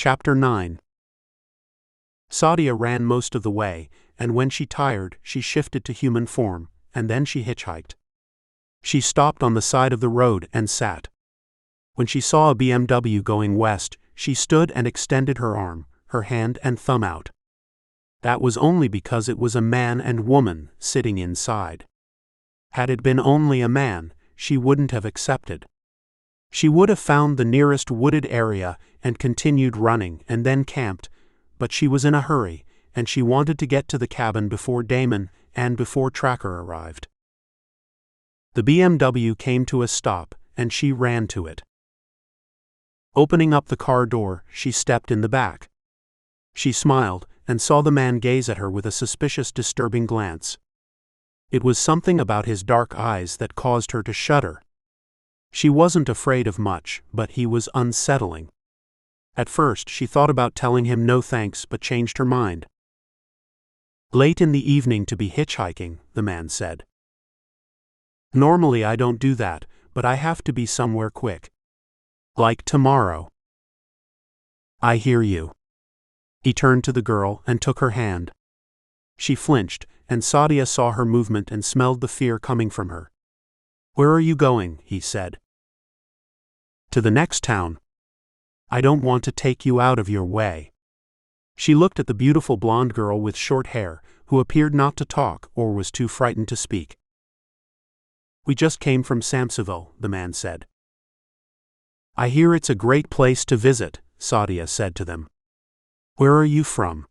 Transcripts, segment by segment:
Chapter 9. Sadia ran most of the way, and when she tired, she shifted to human form, and then she hitchhiked. She stopped on the side of the road and sat. When she saw a BMW going west, she stood and extended her arm, her hand and thumb out. That was only because it was a man and woman sitting inside. Had it been only a man, she wouldn't have accepted. She would have found the nearest wooded area and continued running and then camped, but she was in a hurry, and she wanted to get to the cabin before Damon and before Tracker arrived. The BMW came to a stop, and she ran to it. Opening up the car door, she stepped in the back. She smiled and saw the man gaze at her with a suspicious, disturbing glance. It was something about his dark eyes that caused her to shudder. She wasn't afraid of much, but he was unsettling. At first she thought about telling him no thanks but changed her mind. "Late in the evening to be hitchhiking," the man said. "Normally I don't do that, but I have to be somewhere quick. Like tomorrow." "I hear you." He turned to the girl and took her hand. She flinched, and Sadia saw her movement and smelled the fear coming from her. "Where are you going?" he said. "To the next town. I don't want to take you out of your way." She looked at the beautiful blonde girl with short hair, who appeared not to talk or was too frightened to speak. "We just came from Samseville," the man said. "I hear it's a great place to visit," Sadia said to them. "Where are you from?"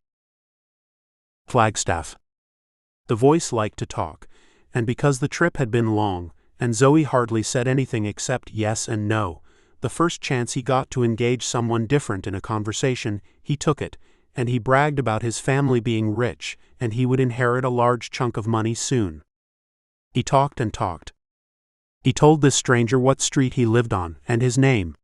"Flagstaff." The voice liked to talk, and because the trip had been long, and Zoey hardly said anything except yes and no, the first chance he got to engage someone different in a conversation, he took it, and he bragged about his family being rich, and he would inherit a large chunk of money soon. He talked and talked. He told this stranger what street he lived on, and his name.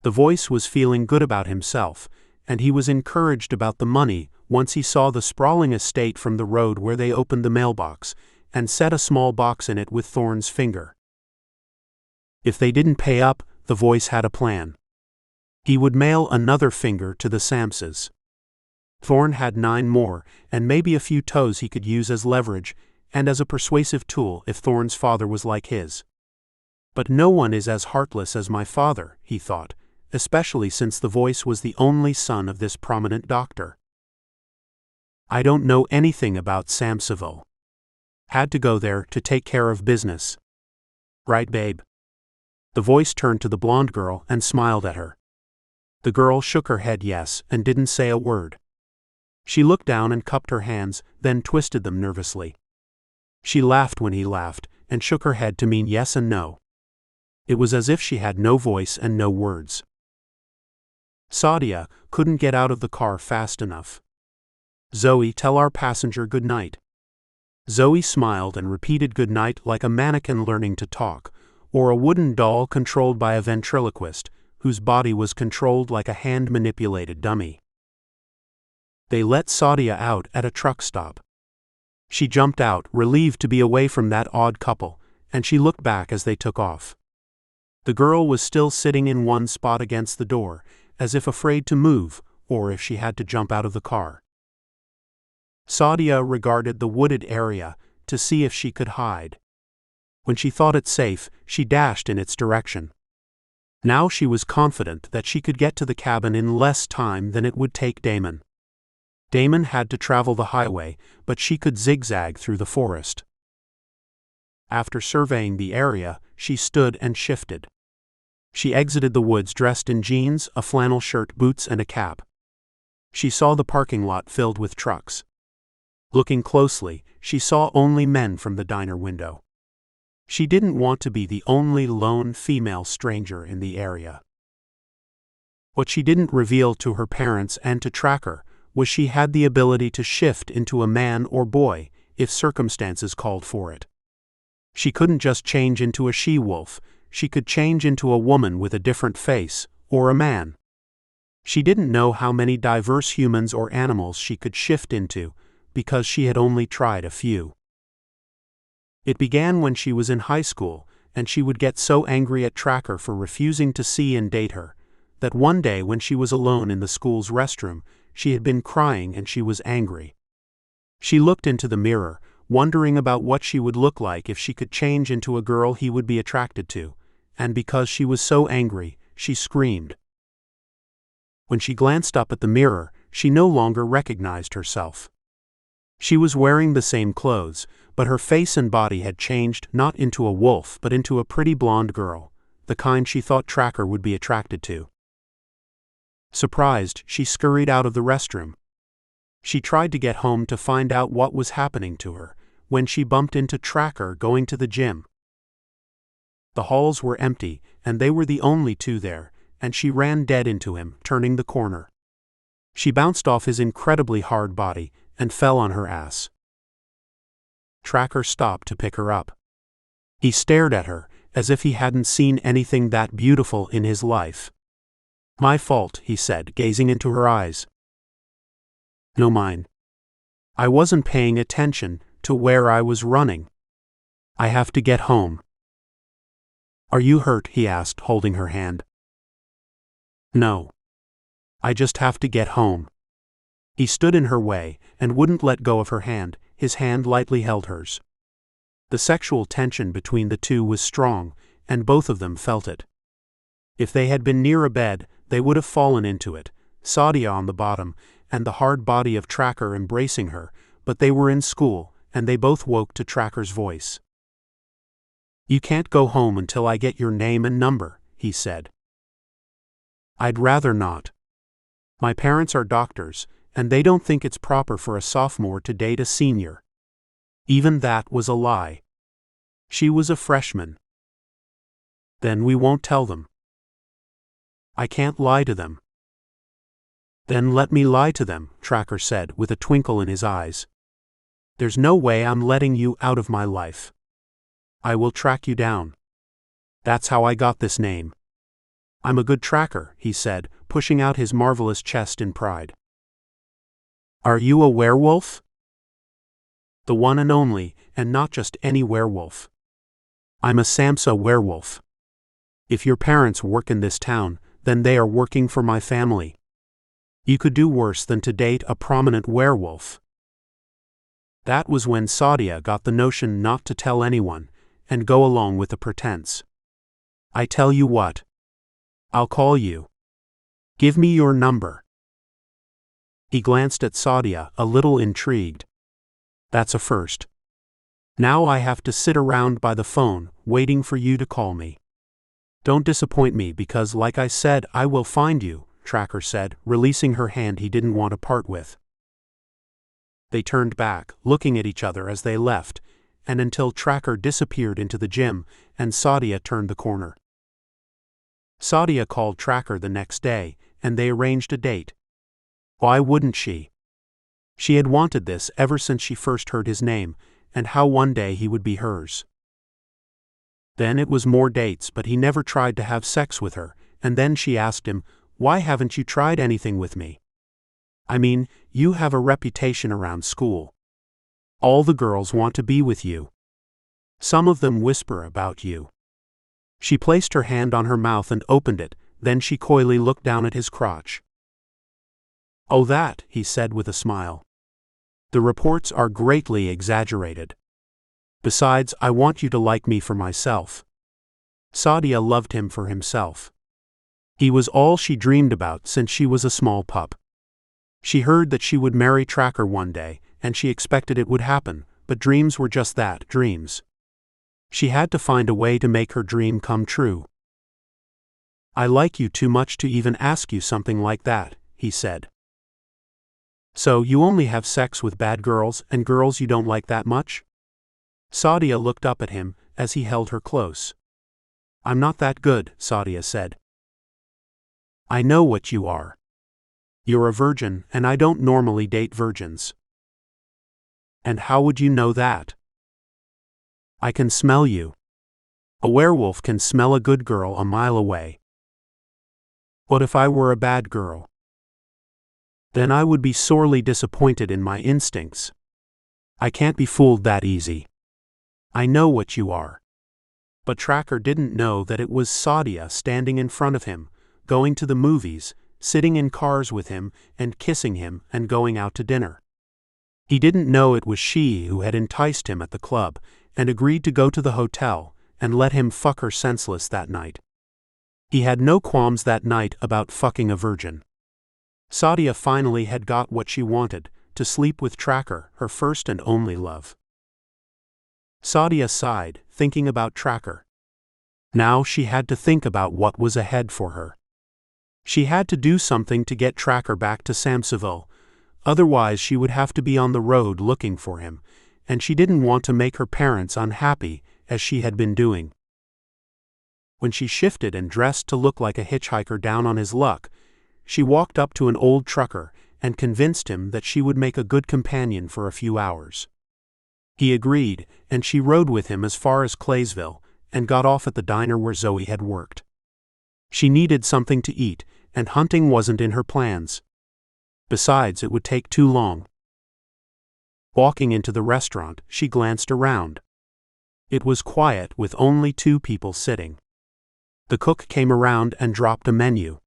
The voice was feeling good about himself, and he was encouraged about the money once he saw the sprawling estate from the road where they opened the mailbox, and set a small box in it with Thorn's finger. If they didn't pay up, the voice had a plan. He would mail another finger to the Samses. Thorn had 9 more, and maybe a few toes he could use as leverage, and as a persuasive tool if Thorn's father was like his. But no one is as heartless as my father, he thought, especially since the voice was the only son of this prominent doctor. "I don't know anything about Samseville. Had to go there to take care of business." "Right, babe?" The voice turned to the blonde girl and smiled at her. The girl shook her head yes and didn't say a word. She looked down and cupped her hands, then twisted them nervously. She laughed when he laughed, and shook her head to mean yes and no. It was as if she had no voice and no words. Sadia couldn't get out of the car fast enough. "Zoey, tell our passenger good night." Zoey smiled and repeated good night like a mannequin learning to talk, or a wooden doll controlled by a ventriloquist, whose body was controlled like a hand-manipulated dummy. They let Sadia out at a truck stop. She jumped out, relieved to be away from that odd couple, and she looked back as they took off. The girl was still sitting in one spot against the door, as if afraid to move, or if she had to jump out of the car. Sadia regarded the wooded area to see if she could hide. When she thought it safe, she dashed in its direction. Now she was confident that she could get to the cabin in less time than it would take Damon. Damon had to travel the highway, but she could zigzag through the forest. After surveying the area, she stood and shifted. She exited the woods dressed in jeans, a flannel shirt, boots, and a cap. She saw the parking lot filled with trucks. Looking closely, she saw only men from the diner window. She didn't want to be the only lone female stranger in the area. What she didn't reveal to her parents and to Tracker was she had the ability to shift into a man or boy if circumstances called for it. She couldn't just change into a she-wolf, she could change into a woman with a different face, or a man. She didn't know how many diverse humans or animals she could shift into, because she had only tried a few. It began when she was in high school, and she would get so angry at Tracker for refusing to see and date her, that one day when she was alone in the school's restroom, she had been crying and she was angry. She looked into the mirror, wondering about what she would look like if she could change into a girl he would be attracted to, and because she was so angry, she screamed. When she glanced up at the mirror, she no longer recognized herself. She was wearing the same clothes, but her face and body had changed not into a wolf but into a pretty blonde girl, the kind she thought Tracker would be attracted to. Surprised, she scurried out of the restroom. She tried to get home to find out what was happening to her, when she bumped into Tracker going to the gym. The halls were empty, and they were the only two there, and she ran dead into him, turning the corner. She bounced off his incredibly hard body and fell on her ass. Tracker stopped to pick her up. He stared at her, as if he hadn't seen anything that beautiful in his life. "My fault," he said, gazing into her eyes. "No, mine. I wasn't paying attention to where I was running. I have to get home." "Are you hurt?" he asked, holding her hand. "No. I just have to get home." He stood in her way and wouldn't let go of her hand. His hand lightly held hers. The sexual tension between the two was strong, and both of them felt it. If they had been near a bed, they would have fallen into it, Sadia on the bottom, and the hard body of Tracker embracing her, but they were in school, and they both woke to Tracker's voice. "You can't go home until I get your name and number," he said. "I'd rather not. My parents are doctors, and they don't think it's proper for a sophomore to date a senior." Even that was a lie. She was a freshman. "Then we won't tell them." "I can't lie to them." "Then let me lie to them," Tracker said with a twinkle in his eyes. "There's no way I'm letting you out of my life. I will track you down. That's how I got this name. I'm a good tracker," he said, pushing out his marvelous chest in pride. "Are you a werewolf?" "The one and only, and not just any werewolf. I'm a Samsa werewolf. If your parents work in this town, then they are working for my family. You could do worse than to date a prominent werewolf." That was when Sadia got the notion not to tell anyone, and go along with the pretense. "I tell you what. I'll call you. Give me your number." He glanced at Sadia, a little intrigued. "That's a first. Now I have to sit around by the phone, waiting for you to call me. Don't disappoint me because, like I said, I will find you," Tracker said, releasing her hand he didn't want to part with. They turned back, looking at each other as they left, and until Tracker disappeared into the gym and Sadia turned the corner. Sadia called Tracker the next day, and they arranged a date. Why wouldn't she? She had wanted this ever since she first heard his name, and how one day he would be hers. Then it was more dates, but he never tried to have sex with her, and then she asked him, "Why haven't you tried anything with me? I mean, you have a reputation around school. All the girls want to be with you. Some of them whisper about you." She placed her hand on her mouth and opened it, then she coyly looked down at his crotch. "Oh, that," he said with a smile. "The reports are greatly exaggerated. Besides, I want you to like me for myself." Sadia loved him for himself. He was all she dreamed about since she was a small pup. She heard that she would marry Tracker one day, and she expected it would happen, but dreams were just that, dreams. She had to find a way to make her dream come true. "I like you too much to even ask you something like that," he said. "So you only have sex with bad girls and girls you don't like that much?" Sadia looked up at him as he held her close. "I'm not that good," Sadia said. "I know what you are. You're a virgin, and I don't normally date virgins." "And how would you know that?" "I can smell you. A werewolf can smell a good girl a mile away." "What if I were a bad girl?" "Then I would be sorely disappointed in my instincts. I can't be fooled that easy. I know what you are." But Tracker didn't know that it was Sadia standing in front of him, going to the movies, sitting in cars with him and kissing him and going out to dinner. He didn't know it was she who had enticed him at the club and agreed to go to the hotel and let him fuck her senseless that night. He had no qualms that night about fucking a virgin. Sadia finally had got what she wanted, to sleep with Tracker, her first and only love. Sadia sighed, thinking about Tracker. Now she had to think about what was ahead for her. She had to do something to get Tracker back to Samseville, otherwise she would have to be on the road looking for him, and she didn't want to make her parents unhappy as she had been doing. When she shifted and dressed to look like a hitchhiker down on his luck, she walked up to an old trucker and convinced him that she would make a good companion for a few hours. He agreed, and she rode with him as far as Claysville and got off at the diner where Zoey had worked. She needed something to eat, and hunting wasn't in her plans. Besides, it would take too long. Walking into the restaurant, she glanced around. It was quiet with only 2 people sitting. The cook came around and dropped a menu.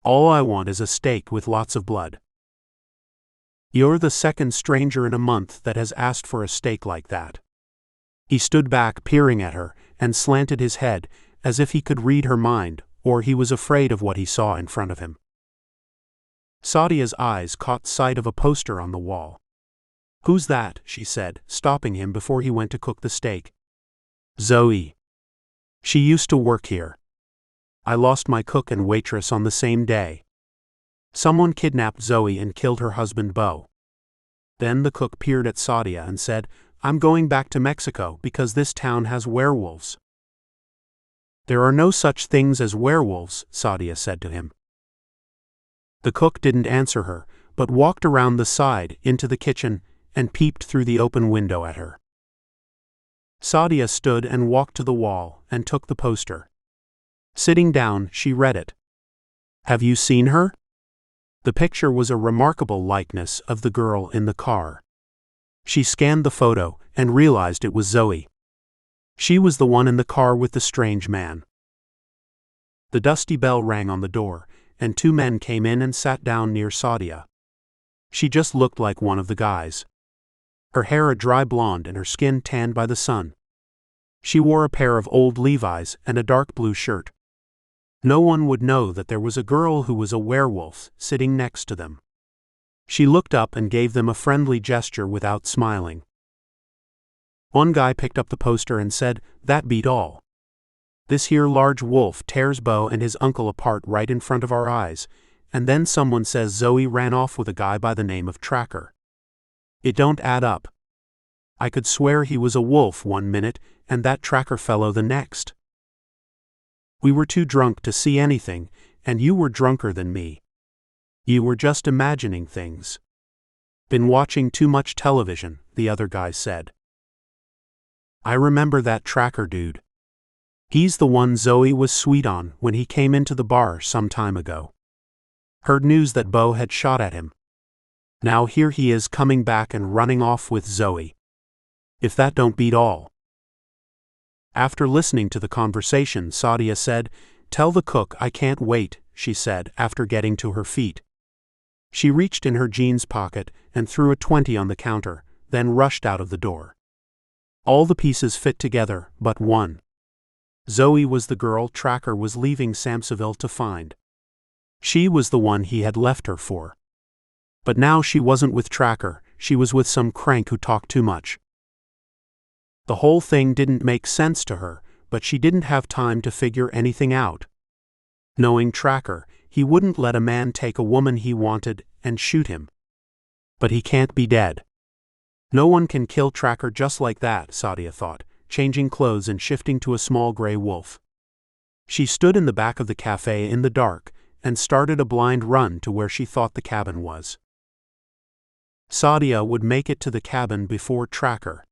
"All I want is a steak with lots of blood." "You're the second stranger in a month that has asked for a steak like that." He stood back peering at her and slanted his head as if he could read her mind, or he was afraid of what he saw in front of him. Sadia's eyes caught sight of a poster on the wall. "Who's that?" she said, stopping him before he went to cook the steak. "Zoey. She used to work here. I lost my cook and waitress on the same day. Someone kidnapped Zoey and killed her husband Bo." Then the cook peered at Sadia and said, "I'm going back to Mexico because this town has werewolves." "There are no such things as werewolves," Sadia said to him. The cook didn't answer her, but walked around the side into the kitchen and peeped through the open window at her. Sadia stood and walked to the wall and took the poster. Sitting down, she read it. "Have you seen her?" The picture was a remarkable likeness of the girl in the car. She scanned the photo and realized it was Zoey. She was the one in the car with the strange man. The dusty bell rang on the door, and 2 men came in and sat down near Sadia. She just looked like one of the guys. Her hair a dry blonde and her skin tanned by the sun. She wore a pair of old Levi's and a dark blue shirt. No one would know that there was a girl who was a werewolf sitting next to them. She looked up and gave them a friendly gesture without smiling. One guy picked up the poster and said, "That beat all. This here large wolf tears Bo and his uncle apart right in front of our eyes, and then someone says Zoey ran off with a guy by the name of Tracker. It don't add up. I could swear he was a wolf one minute and that Tracker fellow the next. We were too drunk to see anything, and you were drunker than me. You were just imagining things." "Been watching too much television," the other guy said. "I remember that Tracker dude. He's the one Zoey was sweet on when he came into the bar some time ago. Heard news that Bo had shot at him. Now here he is coming back and running off with Zoey. If that don't beat all." After listening to the conversation, Sadia said, "Tell the cook I can't wait," she said after getting to her feet. She reached in her jeans pocket and threw a 20 on the counter, then rushed out of the door. All the pieces fit together, but one. Zoey was the girl Tracker was leaving Samseville to find. She was the one he had left her for. But now she wasn't with Tracker, she was with some crank who talked too much. The whole thing didn't make sense to her, but she didn't have time to figure anything out. Knowing Tracker, he wouldn't let a man take a woman he wanted and shoot him. But he can't be dead. No one can kill Tracker just like that, Sadia thought, changing clothes and shifting to a small gray wolf. She stood in the back of the cafe in the dark and started a blind run to where she thought the cabin was. Sadia would make it to the cabin before Tracker.